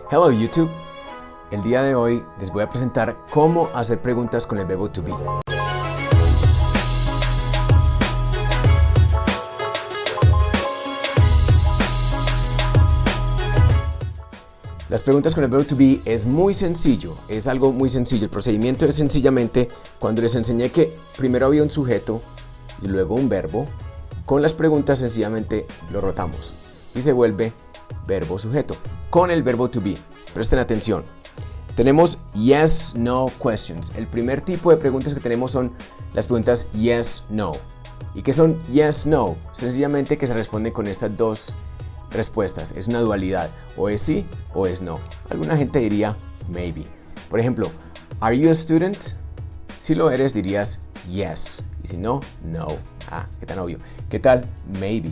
Hello YouTube, el día de hoy les voy a presentar cómo hacer preguntas con el verbo to be. Las preguntas con el verbo to be es muy sencillo, es algo muy sencillo. El procedimiento es sencillamente cuando les enseñé que primero había un sujeto y luego un verbo, con las preguntas sencillamente lo rotamos y se vuelve verbo sujeto con el verbo to be. Presten atención. Tenemos yes, no questions. El primer tipo de preguntas que tenemos son las preguntas yes, no. ¿Y qué son yes, no? Sencillamente que se responden con estas dos respuestas. Es una dualidad. O es sí o es no. Alguna gente diría maybe. Por ejemplo, ¿are you a student? Si lo eres dirías yes. Y si no, no. Ah, qué tan obvio. ¿Qué tal? Maybe.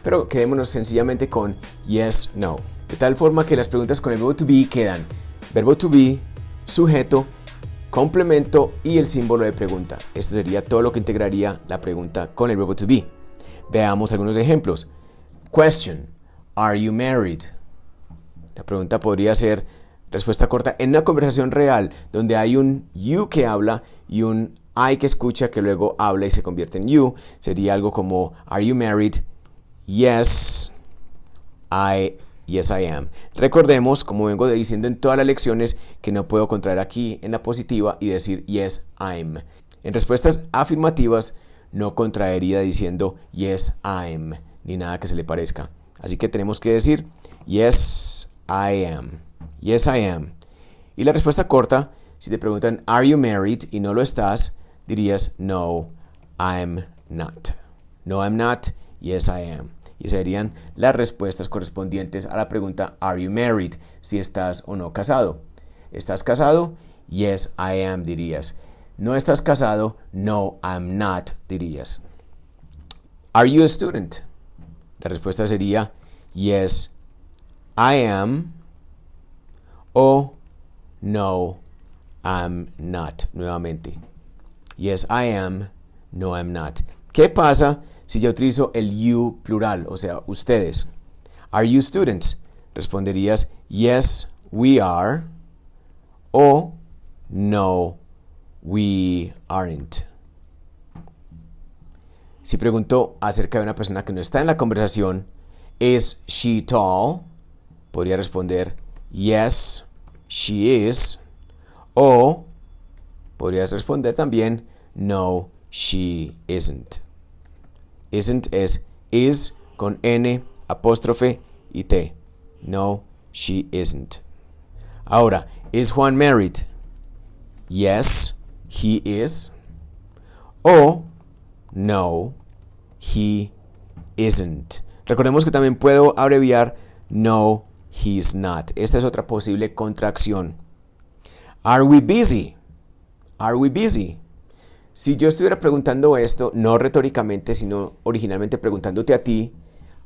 Pero quedémonos sencillamente con yes, no. De tal forma que las preguntas con el verbo to be quedan verbo to be, sujeto, complemento y el símbolo de pregunta. Esto sería todo lo que integraría la pregunta con el verbo to be. Veamos algunos ejemplos. Question: Are you married? La pregunta podría ser respuesta corta en una conversación real donde hay un you que habla y un I que escucha que luego habla y se convierte en you. Sería algo como Are you married? Yes, I am. Recordemos, como vengo diciendo en todas las lecciones, que no puedo contraer aquí en la positiva y decir yes, I'm. En respuestas afirmativas no contraería diciendo yes, I'm, ni nada que se le parezca. Así que tenemos que decir yes, I am. Yes, I am. Y la respuesta corta, si te preguntan are you married y no lo estás, dirías no, I'm not. No, I'm not. Yes, I am. Y serían las respuestas correspondientes a la pregunta Are you married? Si estás o no casado. ¿Estás casado? Yes, I am, dirías. ¿No estás casado? No, I'm not, dirías. Are you a student? La respuesta sería Yes, I am. O No, I'm not. Nuevamente. Yes, I am. No, I'm not. ¿Qué pasa si yo utilizo el you plural, o sea, ustedes? Are you students? Responderías yes, we are. O no, we aren't. Si pregunto acerca de una persona que no está en la conversación, ¿is she tall? Podría responder yes, she is. O podrías responder también no, she isn't. Isn't es is con N, apóstrofe y T. No, she isn't. Ahora, ¿is Juan married? Yes, he is. O no, he isn't. Recordemos que también puedo abreviar no, he's not. Esta es otra posible contracción. Are we busy? Are we busy? Si yo estuviera preguntando esto, no retóricamente, sino originalmente preguntándote a ti,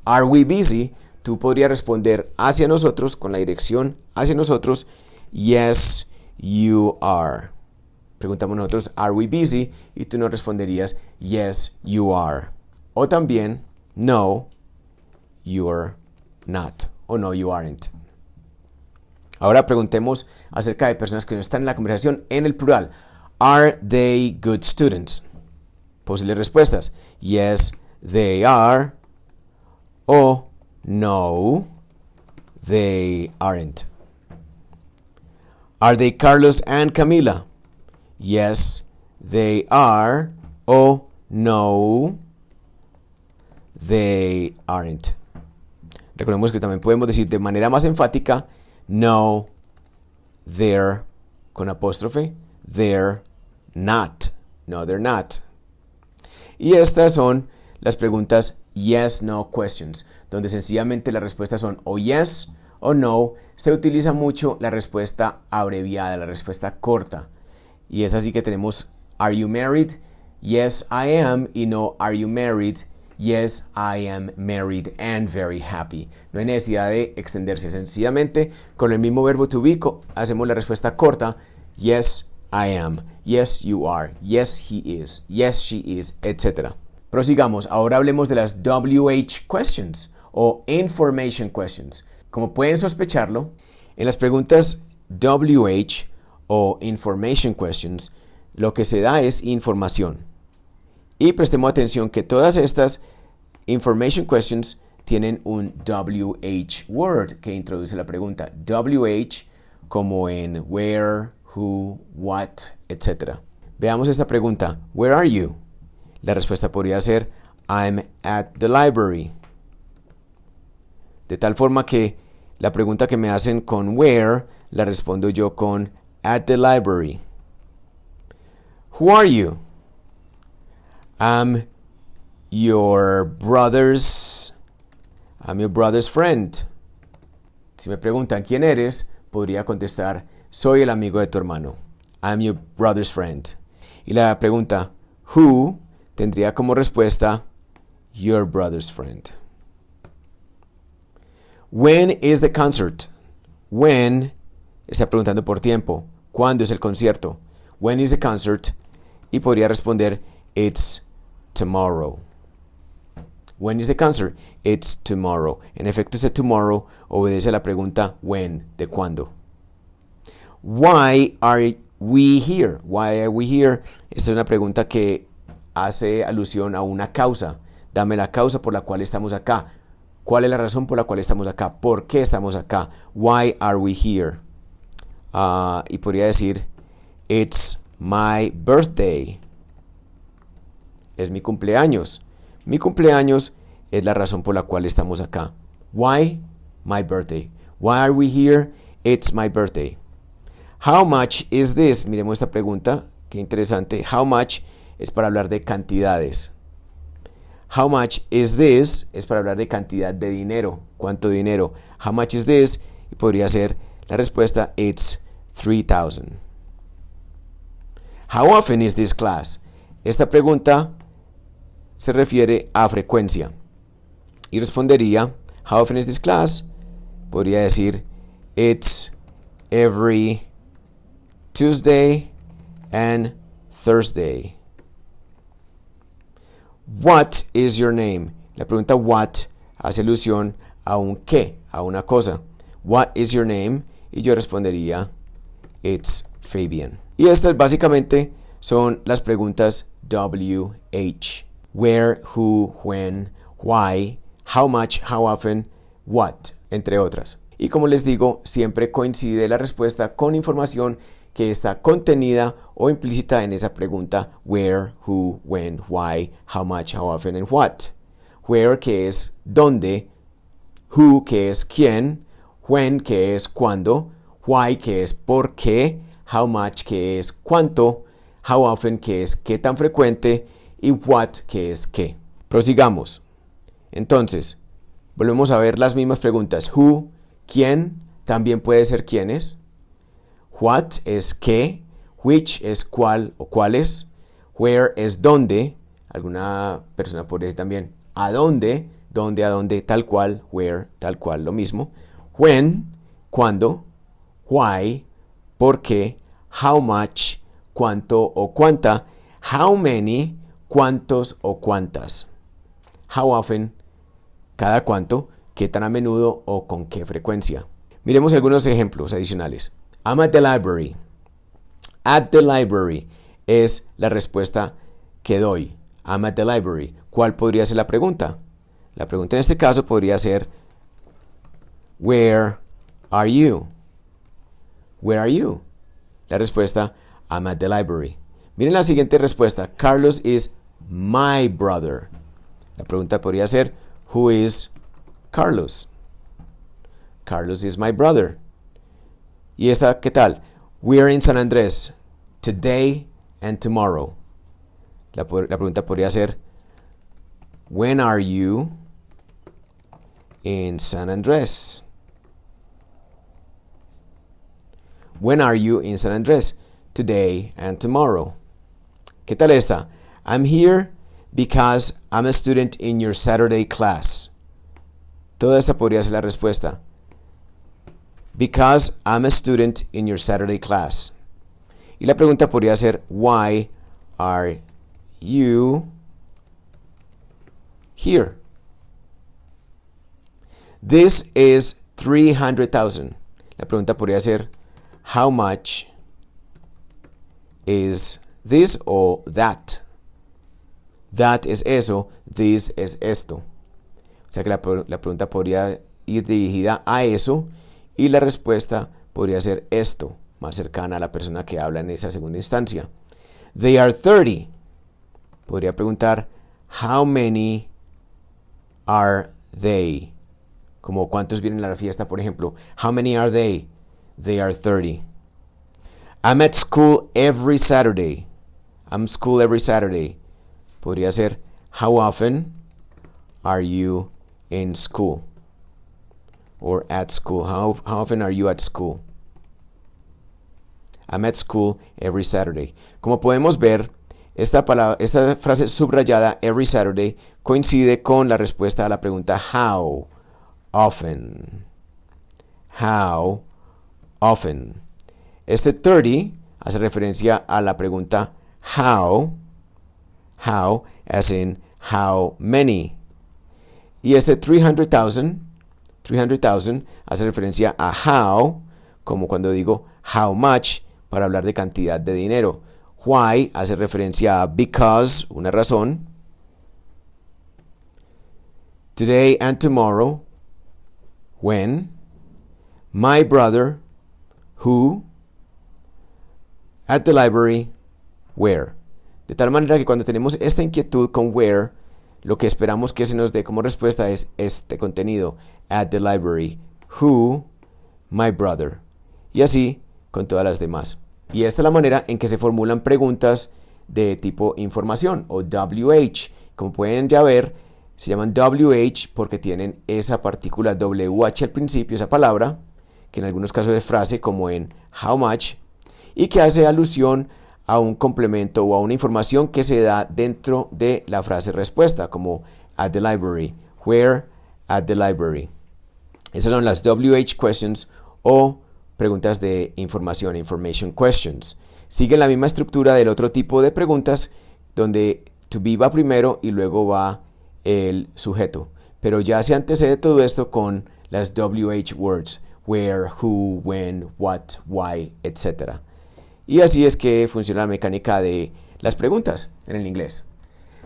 ¿Are we busy? Tú podrías responder hacia nosotros, con la dirección hacia nosotros, Yes, you are. Preguntamos nosotros, ¿Are we busy? Y tú nos responderías, Yes, you are. O también, No, you're not. O no, you aren't. Ahora preguntemos acerca de personas que no están en la conversación en el plural. Are they good students? Posibles respuestas. Yes, they are. O no, they aren't. Are they Carlos and Camila? Yes, they are. O no, they aren't. Recordemos que también podemos decir de manera más enfática no, they're, con apóstrofe, they're not. No, they're not. Y estas son las preguntas yes, no questions, donde sencillamente las respuestas son o yes o no. Se utiliza mucho la respuesta abreviada, la respuesta corta. Y es así que tenemos Are you married? Yes, I am. Y no Are you married? Yes, I am married and very happy. No hay necesidad de extenderse. Sencillamente, con el mismo verbo to be, hacemos la respuesta corta. Yes, I am. Yes, you are. Yes, he is. Yes, she is, etc. Prosigamos. Ahora hablemos de las WH questions o information questions. Como pueden sospecharlo, En las preguntas WH o Information Questions, lo que se da es información. Y prestemos atención que todas estas Information Questions tienen un WH word que introduce la pregunta. WH como en where, who, what, etc. Veamos esta pregunta. Where are you? La respuesta podría ser I'm at the library. De tal forma que la pregunta que me hacen con where la respondo yo con at the library. Who are you? I'm your brother's friend. Si me preguntan quién eres, podría contestar soy el amigo de tu hermano. I'm your brother's friend. Y la pregunta who tendría como respuesta your brother's friend. When is the concert? When está preguntando por tiempo. ¿Cuándo es el concierto? When is the concert? Y podría responder it's tomorrow. When is the concert? It's tomorrow. En efecto, ese tomorrow obedece a la pregunta when, de cuándo. Why are we here? Why are we here? Esta es una pregunta que hace alusión a una causa. Dame la causa por la cual estamos acá. ¿Cuál es la razón por la cual estamos acá? ¿Por qué estamos acá? Why are we here? Y podría decir, it's my birthday. Es mi cumpleaños. Mi cumpleaños es la razón por la cual estamos acá. Why? My birthday. Why are we here? It's my birthday. How much is this? Miremos esta pregunta. Qué interesante. How much es para hablar de cantidades. How much is this? Es para hablar de cantidad de dinero. ¿Cuánto dinero? How much is this? Y podría ser la respuesta, it's 3,000. How often is this class? Esta pregunta se refiere a frecuencia. Y respondería, how often is this class? Podría decir, it's every Tuesday and Thursday. What is your name? La pregunta what hace alusión a un qué, a una cosa. What is your name? Y yo respondería, it's Fabian. Y estas básicamente son las preguntas WH. Where, who, when, why, how much, how often, what, entre otras. Y como les digo, siempre coincide la respuesta con información que está contenida o implícita en esa pregunta where, who, when, why, how much, how often, and what. Where, que es dónde, who, que es quién, when, que es cuándo, why, que es por qué, how much, que es cuánto, how often, que es qué tan frecuente, y what, que es qué. Prosigamos. Entonces, volvemos a ver las mismas preguntas. Who, quién, también puede ser quiénes. What es qué. Which es cuál o cuáles. Where es dónde. Alguna persona podría decir también a dónde. Dónde, a dónde, tal cual. Where, tal cual, lo mismo. When, cuándo. Why, por qué. How much, cuánto o cuánta. How many, cuántos o cuántas. How often, cada cuánto, qué tan a menudo o con qué frecuencia. Miremos algunos ejemplos adicionales. I'm at the library. At the library es la respuesta que doy. I'm at the library. ¿Cuál podría ser la pregunta? La pregunta en este caso podría ser Where are you? Where are you? La respuesta, I'm at the library. Miren la siguiente respuesta. Carlos is my brother. La pregunta podría ser Who is Carlos? Carlos is my brother. Y esta, ¿qué tal? We are in San Andrés today and tomorrow. La pregunta podría ser When are you in San Andrés? When are you in San Andrés? Today and tomorrow. ¿Qué tal esta? I'm here because I'm a student in your Saturday class. Toda esta podría ser la respuesta. Because I'm a student in your Saturday class. Y la pregunta podría ser Why are you here? This is 300,000. la pregunta podría ser how much is this o that. That es eso, this es esto. O sea que la pregunta podría ir dirigida a eso y la respuesta podría ser esto, más cercana a la persona que habla en esa segunda instancia. They are 30. Podría preguntar how many are they? Como cuántos vienen a la fiesta, por ejemplo. How many are they? They are 30. I'm at school every Saturday. I'm at school every Saturday. Podría ser how often are you in school? Or at school. How often are you at school? I'm at school every Saturday. Como podemos ver, esta frase subrayada, every Saturday, coincide con la respuesta a la pregunta how often. How often. Este 30 hace referencia a la pregunta how, as in how many. Y este 300,000 hace referencia a how, como cuando digo how much, para hablar de cantidad de dinero. Why hace referencia a because, una razón. Today and tomorrow, when. My brother, who. At the library, where. De tal manera que cuando tenemos esta inquietud con where, lo que esperamos que se nos dé como respuesta es este contenido. At the library, who, my brother. Y así con todas las demás. Y esta es la manera en que se formulan preguntas de tipo información o WH. Como pueden ya ver, se llaman WH porque tienen esa partícula WH al principio, esa palabra, que en algunos casos es frase, como en how much, y que hace alusión a un complemento o a una información que se da dentro de la frase respuesta, como at the library, where at the library. Esas son las WH questions o preguntas de información, information questions. Siguen la misma estructura del otro tipo de preguntas, donde to be va primero y luego va el sujeto. Pero ya se antecede todo esto con las WH words, where, who, when, what, why, etc. Y así es que funciona la mecánica de las preguntas en el inglés.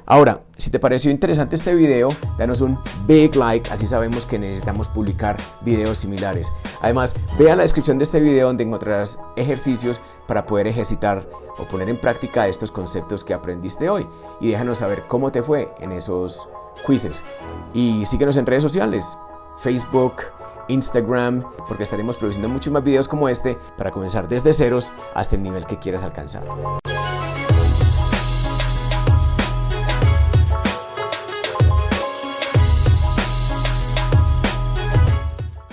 Ahora, si te pareció interesante este video, danos un big like, así sabemos que necesitamos publicar videos similares. Además, ve a la descripción de este video donde encontrarás ejercicios para poder ejercitar o poner en práctica estos conceptos que aprendiste hoy. Y déjanos saber cómo te fue en esos quizzes. Y síguenos en redes sociales, Facebook, Instagram, porque estaremos produciendo muchos más videos como este para comenzar desde ceros hasta el nivel que quieras alcanzar.